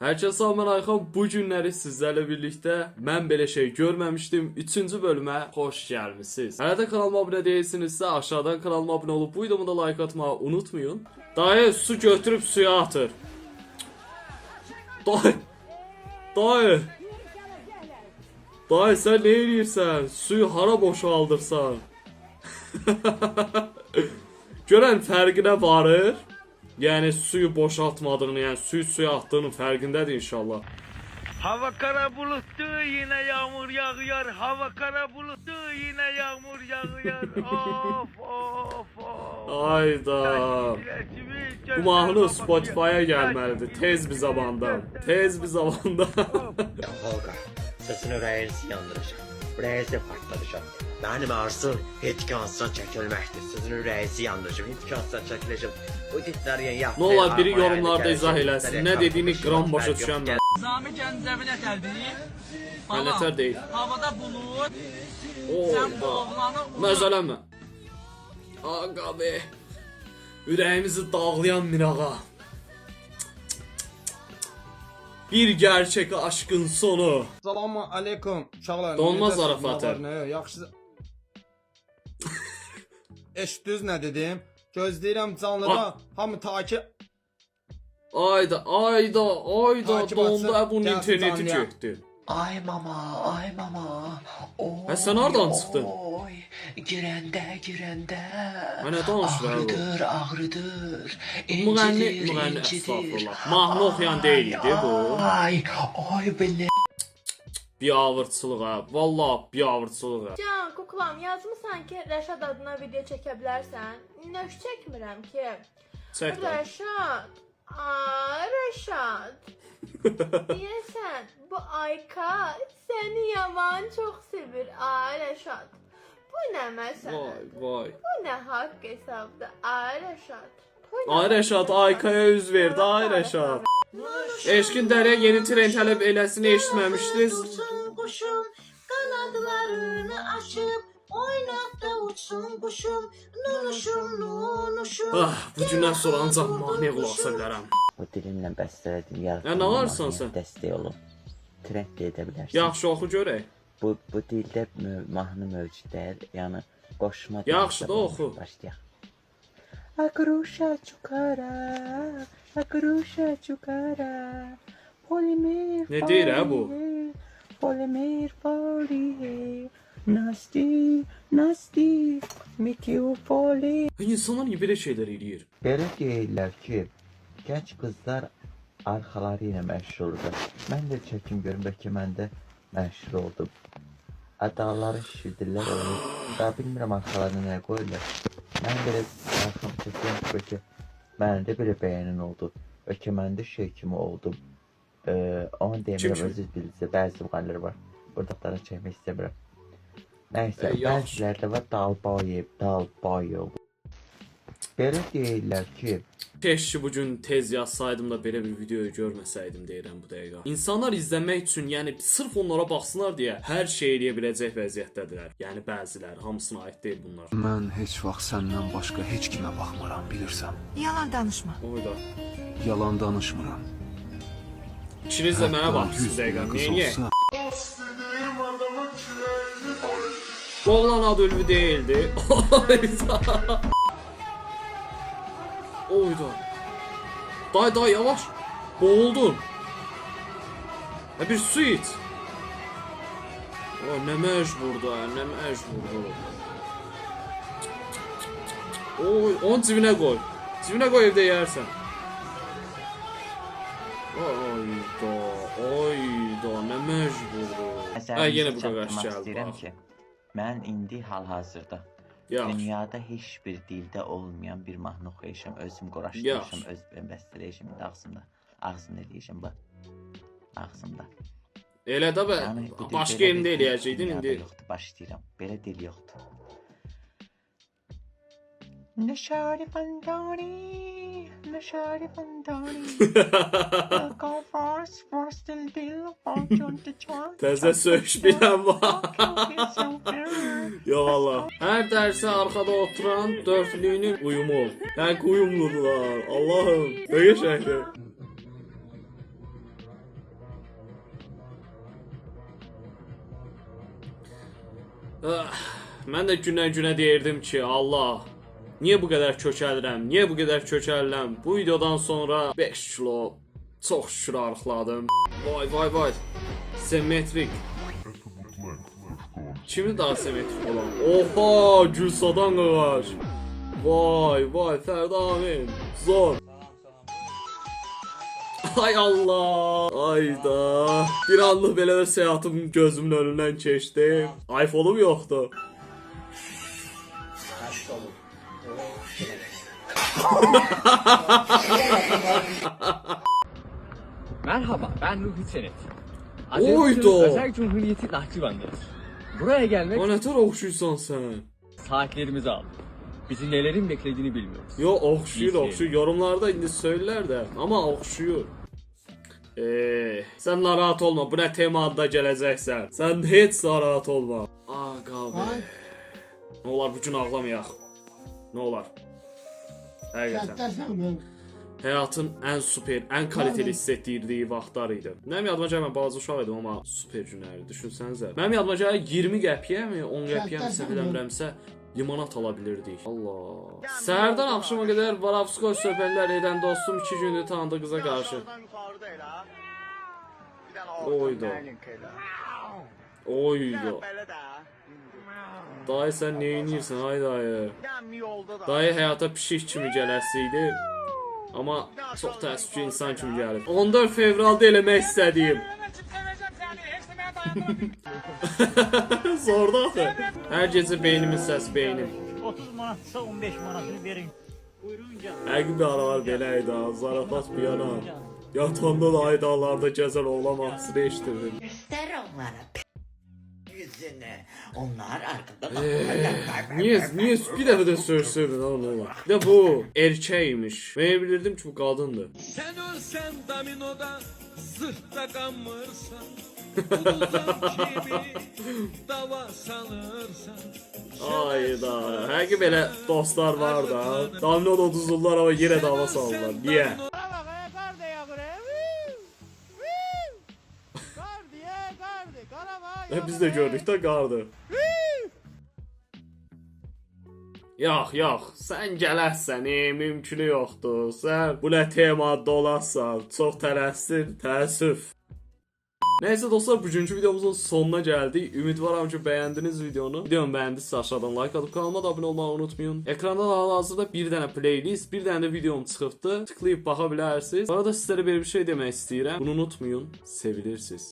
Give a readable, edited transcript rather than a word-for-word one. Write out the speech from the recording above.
Herkese salam, ben Ayxan. Bu günləri sizlərlə birlikdə mən belə şey görməmişdim 3-cü bölümə xoş gəlmisiniz. Hələ də kanalıma abunə değilsinizsə aşağıdan kanalıma abunə olub bu videomu da like atmağı unutmayın. Dayı su götürüb suya atır. Dayı sen ne edirsən? Suyu hara boşaldırsan? Görən fərqinə varır. Yani suyu boşaltmadığını, yani suya attığının fərqindədir inşallah. Hava kara bulutlu, yine yağmur yağıyor. Hava kara bulutlu, yine yağmur yağıyor. Of. Ayda. Bu mahnı Spotify'a gelmelidir. Tez bir zamanda. Tolga, sesini ürəyinizi yandıracaq. Ürəyinizi partladacaq. Mənim arzum etikansdan çəkilməkdir. Sizin ürəyinizi yandıracaq. Etikansdan çəkiləcək. Bu ditlərin yaptığı... Ne olar biri yorumlarda izah eləsin. Ne dediğini gram başa düşən mən. Zami Gəncəvi nətərdir? Mən nətər deyil. Havada bulut. Sən bu Orada. oğlanı Məzələmə. Ağa be. Ürəyimizi dağlayan mirağa. Bir gerçek aşkın sonu. Salamu aleykum uşaqlar. Donmaz Necəsiz? Zarafatı. Nə var, nə yox? Yaxşı. Eşitdiniz nə dedim? Gözləyirəm canlıda hamı takip. Ayda Takip dondu atsın, bunun gəlsin interneti canlıya. çöktü. Ay mama. Oy, Sen nereden çıktın? Oy, girəndə. Ha, nə danışır abi bu? Ağrıdır. Müğənni estağfurullah. Mahnı oxuyan deyildi bu. Ay belə. Biavırçılıq ha. Vallahi biavırçılıq ha. Can, kuklam, yazmısan ki Rəşad adına video çəkə bilərsən. Nöş çəkmirəm ki. Çək də. Rəşad. Rəşad. Deyəsən, bu Ayka səni yaman çox sevir. Rəşad. Bu nə məsələn? Vay. Bu nə haqq hesabda? Rəşad. Ay Rəşad, Aykaya üz verdi. Ay Rəşad. Eşkin Dəriyə yeni tren tələb eləsini eşitməmişdiniz. Kuşum kanatlarını açıp oynat da uçsun kuşum nunuşum. Bu gündən sonra ancaq mahnıya qulaq asa bilərəm. Bu dilimlə bəstələdim. Ya nə varsan sən? Dəstək olun. Trend də edə bilərsən. Yaxşı oxu görək. Bu dildə mahnı mövcud deyil. Yəni qoşma. Yaxşı da oxu. Başlayaq. Akrusha çukara. Polimer. Ne deyir ha bu? Polimer fari. Nasty. Mikropoli. İnsanlar niyə belə şeylər eləyir? Belə deyirlər ki, gənc qızlar arxaları ilə məşhurdur. Mən də çəkim görüm bəlkə mən də məşhur oldum. Adaları şişirdirlər onu. Daha bilmirəm arxalarına nə qoyurlar. Mən belə arxam çəkirəm ki, bəlkə məndə belə bəyənin oldu. Bəlkə məndə şey kimi oldum. Onu demirəm, özünüz bilirsə, bəzi müğənnilər var. Buradaqlarını çəkmək istəmirəm. Nəysə, bəzilərdə var Dalbayev. Belə deyirlər ki, Keşke bugün tez yazsaydım da belə bir videoyu görməsəydim deyirəm bu dəqiqə. İnsanlar izləmək üçün, yəni sırf onlara baxsınlar deyə hər şey eləyə biləcək vəziyyətdədirlər. Yəni bəziləri, hamısına aid deyil bunlar. Mən heç vaxt səndən başqa heç kimə baxmıram, bilirsən. Yalan danışma. Oyda. Yalan danışmıram. İkiniz də mənə baxsınız dəqiqə. Niyə? Bu oğlan adı Ülvi değildi. Oyda. Day yavaş. Boğuldun. Bir su iç. Ne mecburdu. Oy, onu cibine koy. Cibine koy, evde yersen. Ayda, ne mecburdu. Yine bu kadar geldi. ki, mən indi hal-hazırda Yaxşı. dünyada heç bir dildə olmayan bir mahnı oxuyacağam, özüm qoraşdıracağam, öz bəstələyəcəm indi ağzımda eləyəcəm bax. Ağzımda. Elə də başqa yerində eləyəcəydin indi. Yoxdur, başlayıram. Belə dil yoxdur. Nişari fandani. Təzə söyüş bilən var. Yo valla. Hər dərsə arxada oturan dörtlüyünün uyumu. Yəni uyumludular. Allahım. Böyük şəkil. Mən də günə deyirdim ki, Allah, niyə bu qədər kökəlirəm, niyə bu qədər kökəlirəm? Bu videodan sonra 5 kilo çox şükür arıqladım. Vay. Simmetrik. Kimi daha simmetrik olan? Oha, Gülsadan qağaç. Vay, Fərdə Amin. Zor. Ay Allah. Ayda. Bir anlıq belə də həyatım gözümün önündən keçdi. iPhone-um yoxdur. Merhaba, ben Ruhi Çenet. Oydu. Özel Cumhuriyeti Nahçıvan'dayız. Buraya gelmek O nə tər oxşuyursan sən? saatlerimizi aldı. Bizi nelerin beklediğini bilmiyoruz. Yo, oxşuyur. İzleyelim. Yorumlarda indi söylərlər də, amma oxşuyur. Sən narahat olma, bu nə tema adda gələcəksən. Sən heç narahat olma. Qabi. Nə olar bu gün ağlamayaq. Nə olar? Həqiqətən. Həyatın ən super, ən kaliteli hiss etdirdiyi vaxtlar idi. Mənim yadıma gəlmir, balaca uşaq idim, amma super günlərdi. Düşünsənizə. Mənim yadıma gəlir 20 qəpiyəmi, 10 qəpiyəmi bilmirəmsə limonat ala bilirdik. Allah. Səhərdən axşama qədər Varavskoy söhbətlər edən dostum 2 gündür tanıdığı qıza qarşı. Oydu. Dayı sən nə edirsən ay dayı? Dayı həyata pişik kimi gələsiydi. Amma çox təəssüf ki, insan kimi gəlir. 14 fevralda eləmək istədiyim. Zorda axı. Hər gecə beynimin səsi beynim. 30 manatsa 15 manatını verin. Buyurun canım. Həqiqi aralar belə idi, zarafat bir yana. Yatanda da aydalarda gəzər oğlan mahsiri eşitirdim. Göster onlara yüzünü. Onlar arkada Niye bir dəfə də sörsün oğlan. Bir də bu erkəkmiş. Mən bilirdim ki, bu qadındır. Sen ölsen dominoda zırhta kanmırsan. Dava salırsan. Ayda. Həqiqi belə dostlar var da. Dominoda uduzurlar amma yenə dava salırlar. Niyə? Biz də gördük də qardı. Yox, sən gələsən, mümkünü yoxdur. Sən bu nə temada olarsan, çox təəssüf. Nəysə dostlar, bugünkü videomuzun sonuna gəldik. Ümidvaram ki, bəyəndiniz videonu. Videomu bəyəndinizsə aşağıdan like atıb kanalıma da abunə olmağı unutmayın. Ekranda hal-hazırda bir dənə playlist, bir dənə də videom çıxıbdı. Tıklayıb baxa bilərsiniz. Bu arada sizlərə belə bir şey demək istəyirəm. Bunu unutmayın, sevilirsiniz.